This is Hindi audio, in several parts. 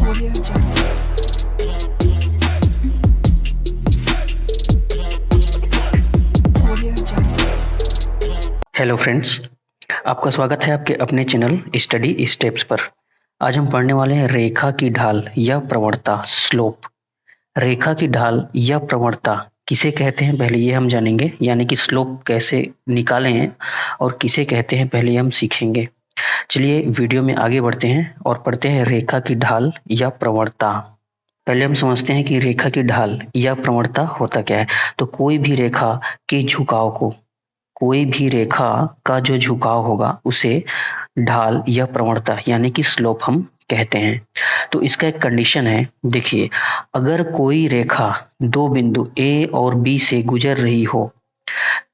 Audio Jungle. Audio Jungle. Hello friends, आपका स्वागत है आपके अपने चैनल स्टडी स्टेप्स पर। आज हम पढ़ने वाले हैं रेखा की ढाल या प्रवणता, स्लोप। रेखा की ढाल या प्रवणता किसे कहते हैं पहले ये हम जानेंगे, यानी कि स्लोप कैसे निकालें हैं और किसे कहते हैं पहले हम सीखेंगे। चलिए वीडियो में आगे बढ़ते हैं और पढ़ते हैं रेखा की ढाल या प्रवणता। पहले हम समझते हैं कि रेखा की ढाल या प्रवणता होता क्या है। तो कोई भी रेखा के झुकाव को, कोई भी रेखा का जो झुकाव होगा उसे ढाल या प्रवणता यानी कि स्लोप हम कहते हैं। तो इसका एक कंडीशन है, देखिए, अगर कोई रेखा दो बिंदु ए और बी से गुजर रही हो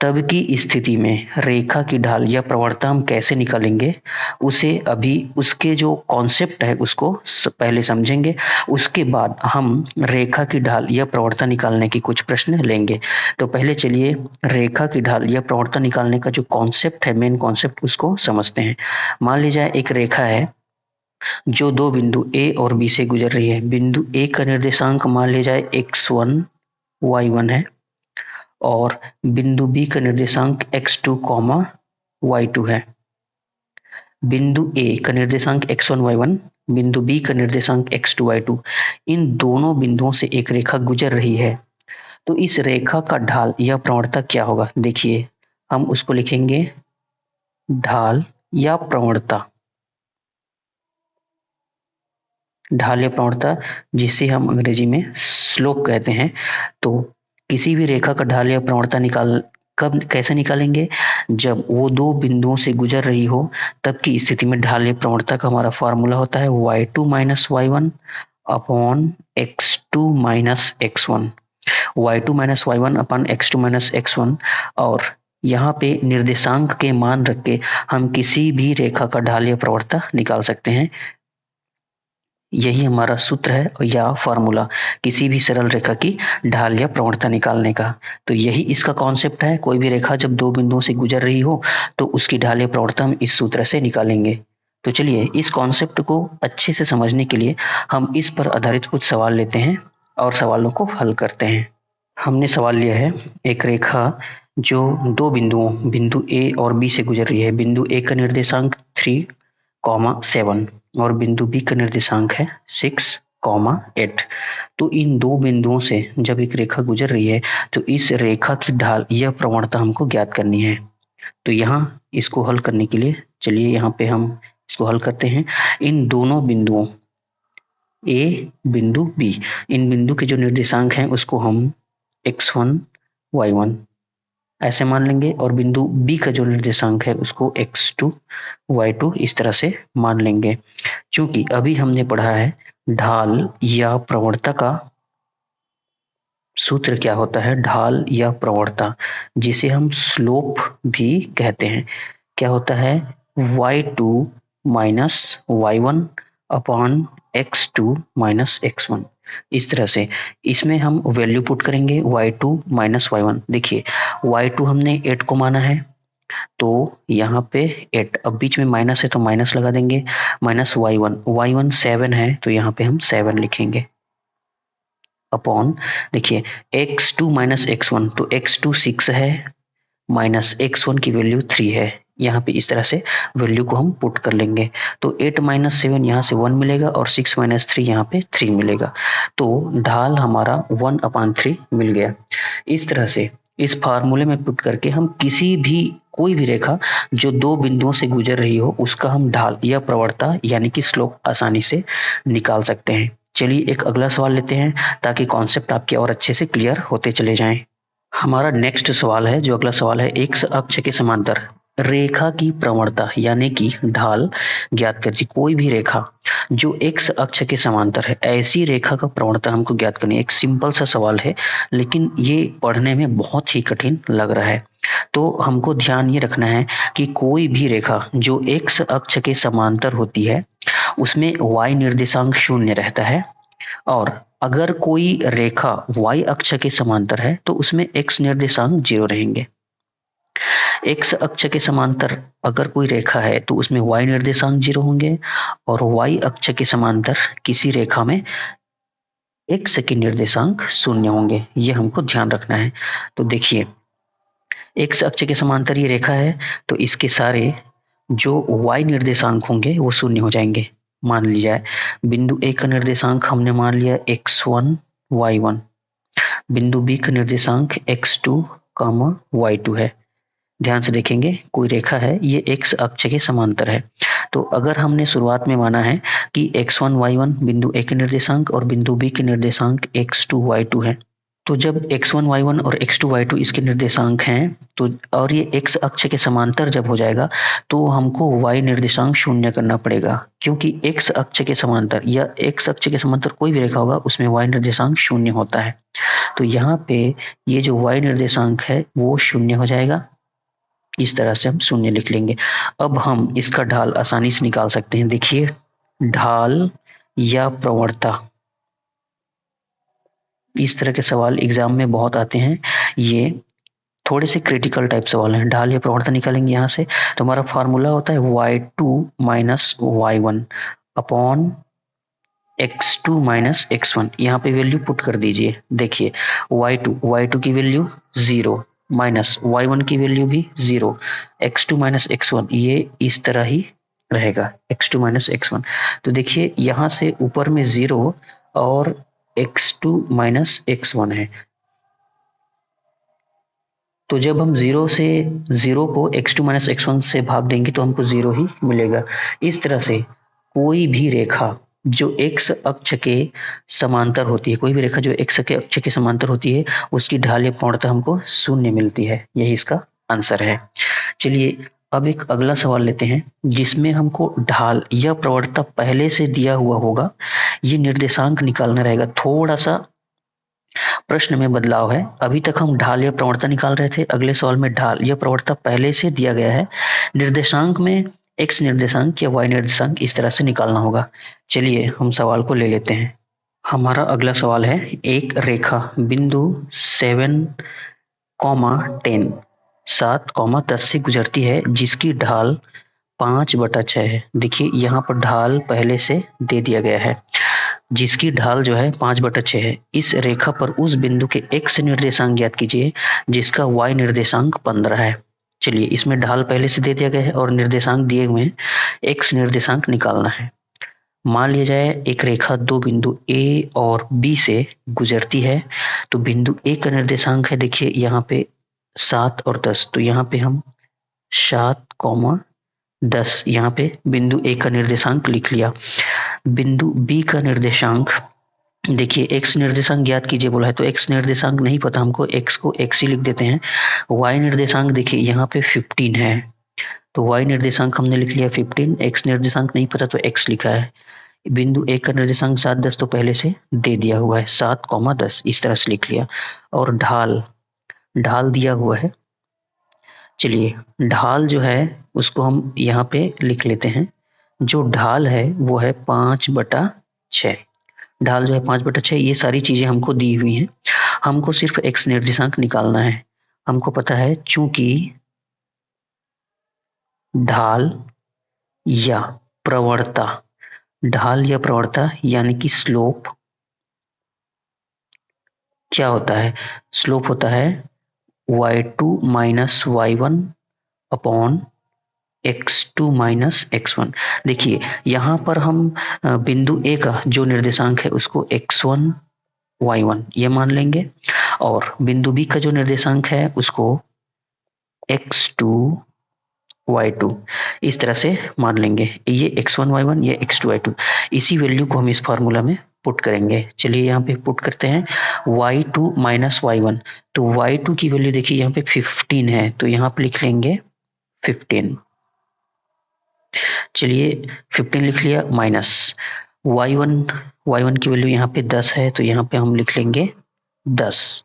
तब की स्थिति में रेखा की ढाल या प्रवणता हम कैसे निकालेंगे, उसे अभी उसके जो कॉन्सेप्ट है उसको पहले समझेंगे। उसके बाद हम रेखा की ढाल या प्रवणता निकालने की कुछ प्रश्न लेंगे। तो पहले चलिए रेखा की ढाल या प्रवणता निकालने का जो कॉन्सेप्ट है, मेन कॉन्सेप्ट, उसको समझते हैं। मान लीजिए एक रेखा है जो दो बिंदु ए और बी से गुजर रही है। बिंदु ए का निर्देशांक मान लिया जाए x1 y1 है और बिंदु बी का निर्देशांक x2 y2 है। बिंदु ए का निर्देशांक x1 y1, बिंदु बी का निर्देशांक x2 y2, इन दोनों बिंदुओं से एक रेखा गुजर रही है। तो इस रेखा का ढाल या प्रवणता क्या होगा, देखिए हम उसको लिखेंगे ढाल या प्रवणता। ढाल या प्रवणता जिसे हम अंग्रेजी में स्लोप कहते हैं। तो किसी भी रेखा का ढाल या प्रवणता कब कैसे निकालेंगे, जब वो दो बिंदुओं से गुजर रही हो तब की स्थिति में ढाल या प्रवणता का हमारा फॉर्मूला होता है y2 minus y1 upon x2 minus x1। y2 minus y1 upon x2 minus x1, और यहाँ पे निर्देशांक के मान रख के हम किसी भी रेखा का ढाल या प्रवणता निकाल सकते हैं। यही हमारा सूत्र है या फॉर्मूला किसी भी सरल रेखा की ढाल या प्रवणता निकालने का। तो यही इसका कॉन्सेप्ट है। कोई भी रेखा जब दो बिंदुओं से गुजर रही हो तो उसकी ढाल या प्रवणता हम इस सूत्र से निकालेंगे। तो चलिए इस कॉन्सेप्ट को अच्छे से समझने के लिए हम इस पर आधारित कुछ सवाल लेते हैं और सवालों को हल करते हैं। हमने सवाल लिया है, एक रेखा जो दो बिंदु ए और बी से गुजर रही है। बिंदु ए का निर्देशांक 3,7 और बिंदु बी का निर्देशांक है 6,8। तो इन दो बिंदुओं से जब एक रेखा गुजर रही है तो इस रेखा की ढाल या प्रवणता हमको ज्ञात करनी है। तो यहाँ इसको हल करने के लिए चलिए यहाँ पे हम इसको हल करते हैं। इन दोनों बिंदुओं ए बिंदु बी, इन बिंदु के जो निर्देशांक हैं उसको हम x1 y1 ऐसे मान लेंगे और बिंदु बी का जो निर्देशांक है उसको x2 y2 इस तरह से मान लेंगे। क्योंकि अभी हमने पढ़ा है ढाल या प्रवणता का सूत्र क्या होता है, ढाल या प्रवणता जिसे हम स्लोप भी कहते हैं। क्या होता है y2 minus y1 upon x2 minus x1। इस तरह से इसमें हम वैल्यू पुट करेंगे y2 माइनस y1। देखिए y2 हमने 8 को माना है तो यहाँ पे 8, अब बीच में माइनस है तो माइनस लगा देंगे, माइनस y1 7 है तो यहाँ पे हम 7 लिखेंगे अपॉन, देखिए x2 माइनस x1, तो x2 6 है माइनस x1 की वैल्यू 3 है। यहाँ पे इस तरह से वैल्यू को हम पुट कर लेंगे। तो 8 माइनस 7 यहाँ से 1 मिलेगा और 6 माइनस 3 यहाँ पे 3 मिलेगा। तो ढाल हमारा 1/3 मिल गया। इस तरह से इस फार्मूले में पुट करके हम किसी भी कोई भी रेखा जो दो बिंदुओं से गुजर रही हो उसका हम ढाल या प्रवणता यानी कि स्लोप आसानी से निकाल सकते हैं। चलिए एक अगला सवाल लेते हैं ताकि कॉन्सेप्ट आपके और अच्छे से क्लियर होते चले जाएं। हमारा नेक्स्ट सवाल है, जो अगला सवाल है, एक अक्ष के समांतर रेखा की प्रवणता यानी कि ढाल ज्ञात कीजिए। कोई भी रेखा जो x अक्ष के समांतर है, ऐसी रेखा का प्रवणता हमको ज्ञात करनी है। एक सिंपल सा सवाल है लेकिन ये पढ़ने में बहुत ही कठिन लग रहा है। तो हमको ध्यान ये रखना है कि कोई भी रेखा जो x अक्ष के समांतर होती है उसमें y निर्देशांक 0 रहता है, और अगर कोई रेखा y अक्ष के समांतर है तो उसमें x निर्देशांक 0 रहेंगे। एक्स अक्ष के समांतर अगर कोई रेखा है तो उसमें y निर्देशांक 0 होंगे और y अक्ष के समांतर किसी रेखा में x के निर्देशांक 0 होंगे। ये हमको ध्यान रखना है। तो देखिए x अक्ष के समांतर ये रेखा है तो इसके सारे जो y निर्देशांक होंगे वो 0 हो जाएंगे। मान लिया है बिंदु A का निर्देशांक हमने मान लिया x1 y1, बिंदु B का निर्देशांक x2 y2 है। ध्यान से देखेंगे कोई रेखा है ये x अक्ष के समांतर है। तो अगर हमने शुरुआत में माना है कि x1 y1 बिंदु A के निर्देशांक और बिंदु B के निर्देशांक x2 y2 है, तो जब x1 y1 और x2 y2 इसके निर्देशांक हैं तो और ये x अक्ष के समांतर जब हो जाएगा तो हमको y निर्देशांक शून्य करना पड़ेगा, क्योंकि x अक्ष के समांतर या x अक्ष के समांतर कोई भी रेखा होगा उसमें y निर्देशांक शून्य होता है। तो यहाँ पे ये जो y निर्देशांक है वो शून्य हो जाएगा। इस तरह से हम शून्य लिख लेंगे। अब हम इसका ढाल आसानी से निकाल सकते हैं। देखिए ढाल या प्रवणता, इस तरह के सवाल एग्जाम में बहुत आते हैं। ये थोड़े से क्रिटिकल टाइप सवाल हैं। ढाल या प्रवणता निकालेंगे यहाँ से तो हमारा फार्मूला होता है y2 minus y1 upon x2 minus x1। यहाँ पे वैल्यू पुट कर दीजिए। देखिए y2 की वैल्यू 0 माइनस y1 की वैल्यू भी 0, x2 माइनस x1 ये इस तरह ही रहेगा x2 माइनस x1। तो देखिए यहाँ से ऊपर में 0 और x2 माइनस x1 है, तो जब हम 0 को x2 माइनस x1 से भाग देंगे तो हमको 0 ही मिलेगा। इस तरह से कोई भी रेखा जो x अक्ष के समांतर होती है, कोई भी रेखा जो x के अक्ष के समांतर होती है उसकी ढाल या प्रवणता हमको शून्य मिलती है। यही इसका आंसर है। चलिए अब एक अगला सवाल लेते हैं जिसमें हमको ढाल या प्रवणता पहले से दिया हुआ होगा, ये निर्देशांक निकालना रहेगा। थोड़ा सा प्रश्न में बदलाव है। अभी तक हम ढाल या प्रवणता निकाल रहे थे, अगले सवाल में ढाल या प्रवणता पहले से दिया गया है, निर्देशांक में x निर्देशांक या y निर्देशांक इस तरह से निकालना होगा। चलिए हम सवाल को ले लेते हैं। हमारा अगला सवाल है एक रेखा बिंदु 7,10 से गुजरती है जिसकी ढाल 5/6 है। देखिए यहाँ पर ढाल पहले से दे दिया गया है, जिसकी ढाल जो है 5/6 है। इस रेखा पर उस बिंदु के x निर्देशांक ज्ञात कीजिए जिसका y निर्देशांक 15 है। चलिए इसमें ढाल पहले से दे दिया गया है और निर्देशांक दिए हुए हैं, x निर्देशांक निकालना है। मान लिया जाए एक रेखा दो बिंदु A और B से गुजरती है, तो बिंदु A का निर्देशांक है देखिए यहाँ पे 7 और 10, तो यहाँ पे हम 7,10 यहाँ पे बिंदु A का निर्देशांक लिख लिया। बिंदु B का निर्देशांक देखिए x निर्देशांक ज्ञात कीजिए बोला है, तो x निर्देशांक नहीं पता हमको, x को x ही लिख देते हैं। y निर्देशांक देखिए यहाँ पे 15 है, तो y निर्देशांक हमने लिख लिया 15, x निर्देशांक नहीं पता तो x लिखा है। बिंदु A का निर्देशांक 7, 10 तो पहले से दे दिया हुआ है, 7,10 इस तरह से लिख लिया। और ढाल दिया हुआ है। चलिए ढाल जो है उसको हम यहाँ पे लिख लेते हैं। जो ढाल है वो है 5/6। ढाल जो है 5/6, ये सारी चीजें हमको दी हुई हैं। हमको सिर्फ x निर्देशांक निकालना है। हमको पता है चूंकि ढाल या प्रवणता यानी कि स्लोप क्या होता है? स्लोप होता है y2 minus y1 upon x2 minus x1। देखिए यहाँ पर हम बिंदु A का जो निर्देशांक है उसको x1 y1 ये मान लेंगे और बिंदु B का जो निर्देशांक है उसको x2 y2 इस तरह से मान लेंगे। ये x1 y1 ये x2 y2, इसी वैल्यू को हम इस फार्मूला में पुट करेंगे। चलिए यहाँ पे पुट करते हैं y2 माइनस y1, तो y2 की वैल्यू देखिए यहाँ पे 15 है, तो यहाँ पे लिख लेंगे 15। चलिए 15 लिख लिया, माइनस y1 की वैल्यू यहाँ पे 10 है, तो यहाँ पे हम लिख लेंगे 10।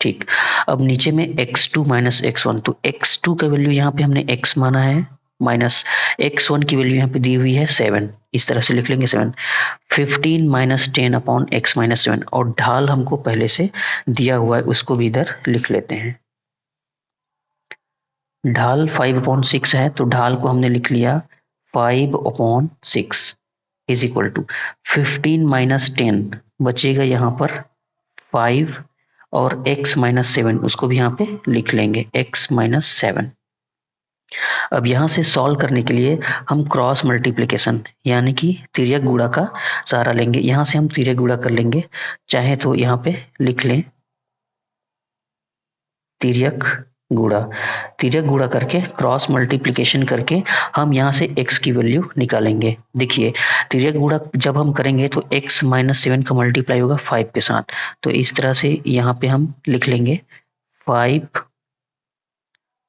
ठीक, अब नीचे में x2 माइनस x1, तो x2 का वैल्यू यहाँ पे हमने x माना है, माइनस x1 की वैल्यू यहाँ पे दी हुई है 7, इस तरह से लिख लेंगे 7। 15 माइनस 10 अपॉन x माइनस 7, और ढाल हमको पहले से दिया हुआ है उसको भी इधर लिख लेते हैं। ढाल 5/6 है तो ढाल को हमने लिख लिया 5/6 इज इक्वल टू 15 माइनस 10 बचेगा यहाँ पर 5 और x माइनस 7 उसको भी यहाँ पे लिख लेंगे x माइनस 7। अब यहाँ से सॉल्व करने के लिए हम क्रॉस मल्टीप्लिकेशन यानी कि तिर्यक गुणा का सहारा लेंगे। यहाँ से हम तिर्यक गुणा कर लेंगे, चाहे तो यहाँ पे लिख लें तिर्यक गुणा। तिर्यक गुणा करके क्रॉस मल्टीप्लिकेशन करके हम यहाँ से x की वैल्यू निकालेंगे। देखिए तिर्यक गुणा जब हम करेंगे तो x माइनस 7 का मल्टीप्लाई होगा 5 के साथ, तो इस तरह से यहाँ पे हम लिख लेंगे 5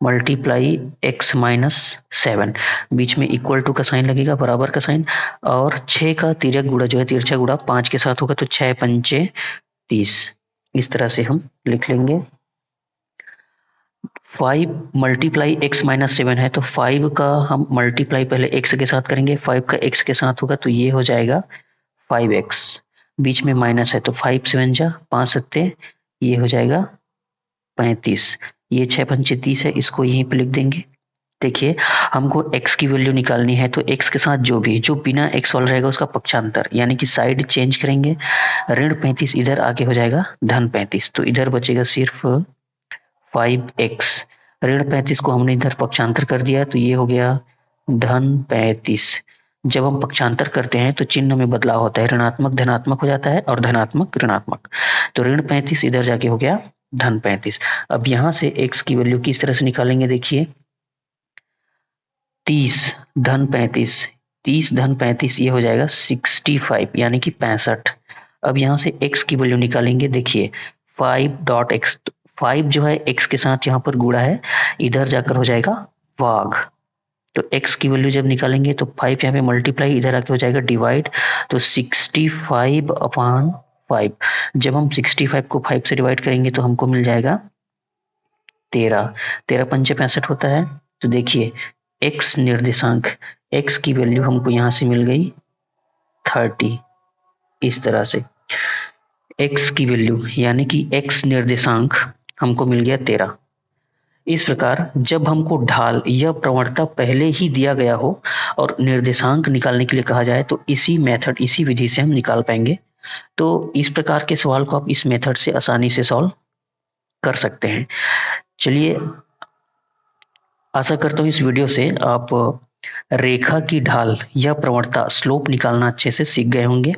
मल्टीप्लाई x माइनस 7, बीच में इक्वल टू का साइन लगेगा, बराबर का साइन, और 6 का तिर्यक गुणा जो है तिरछा गुणा 5 के साथ होगा तो 6 पंचे 30, इस तरह से हम लिख लेंगे। 5 मल्टीप्लाई x माइनस 7 है तो 5 का हम मल्टीप्लाई पहले x के साथ करेंगे, 5 का x के साथ होगा तो ये हो जाएगा 5x, बीच में माइनस है तो 5 7 जा 5 सत्ते ये हो जाएगा 35, ये 6 पंचे 30 है, इसको यहीं पे लिख देंगे। देखिए हमको x की वैल्यू निकालनी है तो x के साथ जो बिना x वाला रहेगा उसका पक्षांतर यानी कि साइड चेंज करेंगे। ऋण 35 इधर आगे हो जाएगा धन 35, तो इधर बचेगा सिर्फ 5x। ऋण 35 को हमने इधर पक्षांतर कर दिया तो ये हो गया धन 35। जब हम पक्षांतर करते हैं तो चिन्ह में बदलाव होता है, ऋणात्मक धनात्मक हो जाता है और धनात्मक ऋणात्मक, तो ऋण 35 इधर जाके हो गया धन 35। अब यहाँ से x की वैल्यू किस तरह से निकालेंगे, देखिए 30 धन 35, 30 धन 35 ये हो जाएगा 65 यानी कि 65। अब यहाँ से x की वैल्यू निकालेंगे, देखिए 5.x, 5 जो है x के साथ यहाँ पर गुणा है, इधर जाकर हो जाएगा भाग, तो x की वैल्यू जब निकालेंगे तो 5 यहाँ पे मल्टीप्लाई, इधर आके हो जाएगा डिवाइड, तो 65/5। जब हम 65 को 5 से डिवाइड करेंगे तो हमको मिल जाएगा 13, 13 पंचे 65 होता है। तो देखिए x निर्देशांक, x की वैल्यू हमको यहाँ से मिल गई 30, इस तरह से x की वैल्यू यानी कि x निर्देशांक हमको मिल गया 13। इस प्रकार जब हमको ढाल या प्रवणता पहले ही दिया गया हो और निर्देशांक निकालने के लिए कहा जाए तो इसी मेथड, इसी विधि से हम निकाल पाएंगे। तो इस प्रकार के सवाल को आप इस मेथड से आसानी से सॉल्व कर सकते हैं। चलिए आशा करता हूँ इस वीडियो से आप रेखा की ढाल या प्रवणता स्लोप निकालना अच्छे से सीख गए होंगे।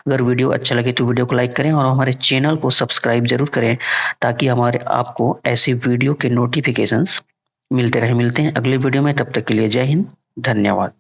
अगर वीडियो अच्छा लगे तो वीडियो को लाइक करें और हमारे चैनल को सब्सक्राइब जरूर करें ताकि आपको ऐसे वीडियो के नोटिफिकेशंस मिलते रहे। मिलते हैं अगले वीडियो में, तब तक के लिए जय हिंद, धन्यवाद।